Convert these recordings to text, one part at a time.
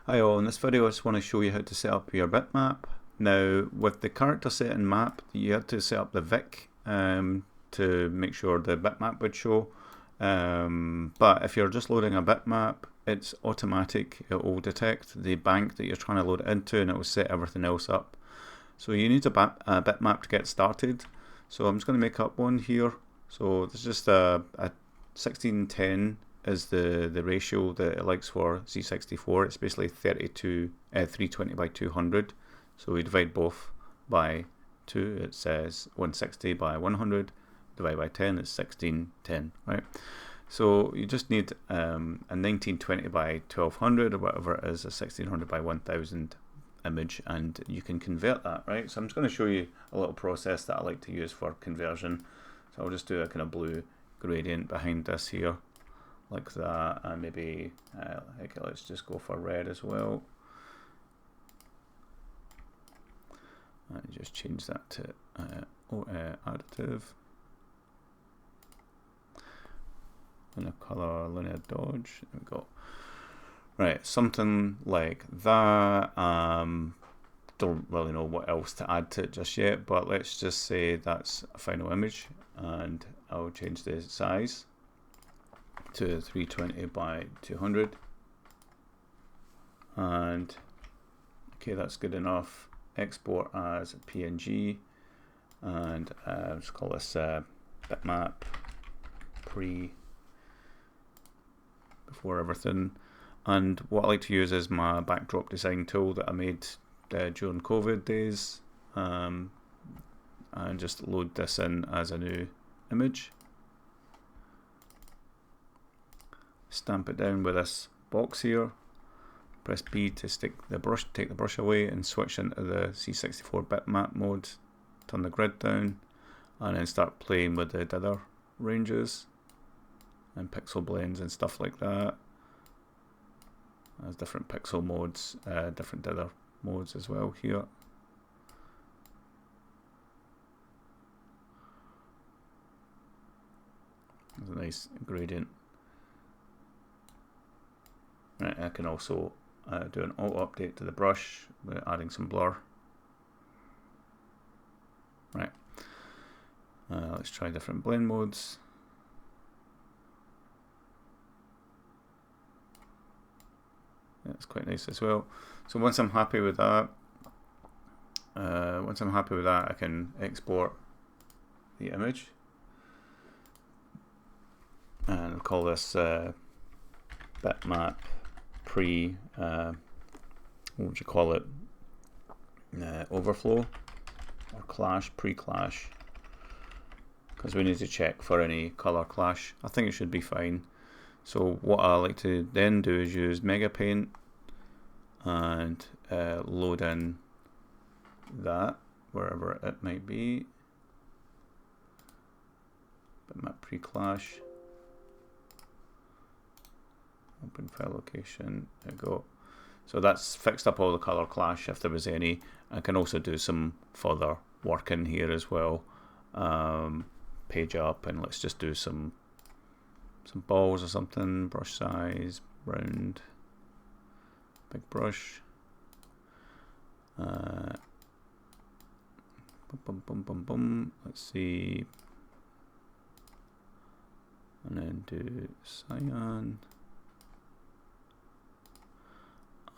Hi all, in this video I just want to show you how to set up your bitmap. Now with the character setting map you had to set up the VIC to make sure the bitmap would show, but if you're just loading a bitmap it's automatic. It will detect the bank that you're trying to load it into and it will set everything else up. So you need a bitmap to get started. So I'm just going to make up one here. So this is just a 1610 is the ratio that it likes for C64. It's basically 320 by 200. So we divide both by 2. It says 160 by 100. Divide by 10 is 1610, right? So you just need a 1920 by 1200 or whatever it is, a 1600 by 1000 image, and you can convert that, right? So I'm just going to show you a little process that I like to use for conversion. So I'll just do a kind of blue gradient behind this here, like that, and maybe okay, let's just go for red as well. And just change that to additive. Linear color, linear dodge. There we go. Right, something like that. Don't really know what else to add to it just yet, but let's just say that's a final image, and I'll change the size to 320 by 200, and okay, that's good enough. Export as PNG, and let's call this bitmap pre before everything. And what I like to use is my backdrop design tool that I made during COVID days, and just load this in as a new image. Stamp it down with this box here. Press B to stick the brush, take the brush away, and switch into the C64 bitmap mode. Turn the grid down, and then start playing with the dither ranges and pixel blends and stuff like that. There's different pixel modes, different dither modes as well here. There's a nice gradient. Right, I can also do an auto update to the brush with adding some blur. Right, let's try different blend modes. That's quite nice as well. So once I'm happy with that, I can export the image, and I'll call this bitmap pre. What would you call it? Overflow or clash, pre-clash, because we need to check for any color clash. I think it should be fine. So what I like to then do is use Mega Paint and load in that wherever it might be. Bitmap pre-clash. Open file location. There we go. So that's fixed up all the color clash if there was any. I can also do some further work in here as well. Page up, and let's just do some balls or something. Brush size, round, big brush. Boom, boom, boom, boom, boom. Let's see. And then do cyan.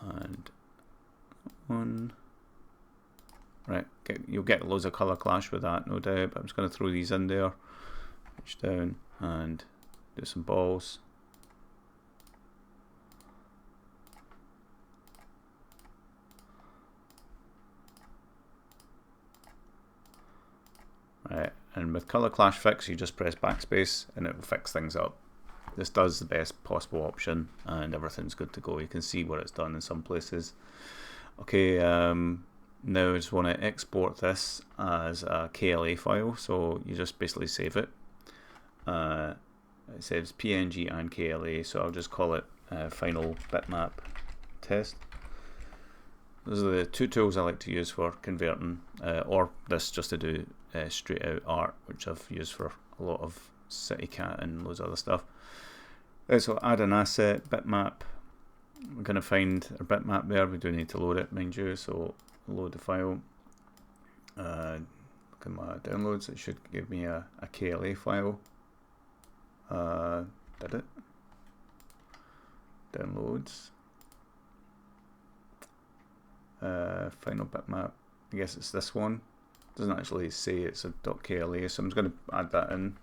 And one. Right, you'll get loads of color clash with that, no doubt, but I'm just going to throw these in there. Reach down and do some balls. Right, and with color clash fix, you just press backspace and it will fix things up. This does the best possible option, and everything's good to go. You can see what it's done in some places. Okay, now I just want to export this as a KLA file, so you just basically save it. It says PNG and KLA, so I'll just call it final bitmap test. Those are the two tools I like to use for converting, or this just to do straight out art, which I've used for a lot of CityCat and loads of other stuff. So add an asset, bitmap we're going to find our bitmap there. We do need to load it, mind you, so load the file. Look at my downloads, it should give me a KLA file. Did it? Downloads. Final bitmap, I guess it's this one. Doesn't actually say it's a .kla, so I'm just going to add that in.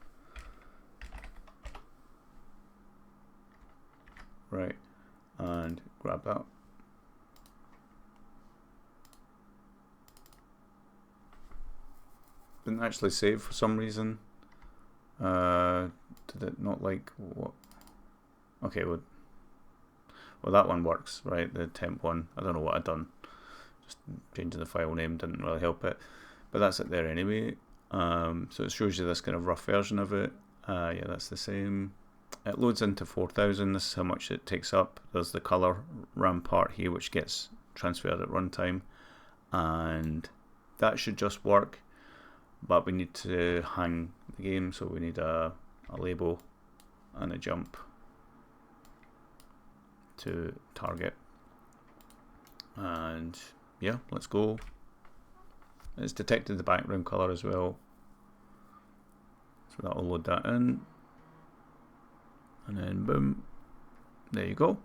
Right, and grab that. Didn't actually save for some reason. Did it not like what? Okay, well that one works, right? The temp one. I don't know what I've done. Just changing the file name didn't really help it, but that's it there anyway. So it shows you this kind of rough version of it. Yeah, that's the same. It loads into 4000. This is how much it takes up. There's the color RAM part here, which gets transferred at runtime, and that should just work. But we need to hang the game, so we need a label and a jump to target. And yeah, let's go. It's detected the background color as well, so that'll load that in, and then boom, there you go.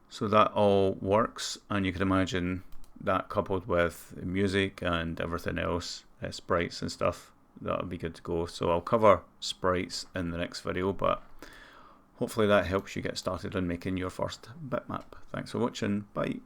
So that all works, and you can imagine that coupled with music and everything else, sprites and stuff, that'll be good to go. So I'll cover sprites in the next video, but hopefully that helps you get started on making your first bitmap. Thanks for watching, bye.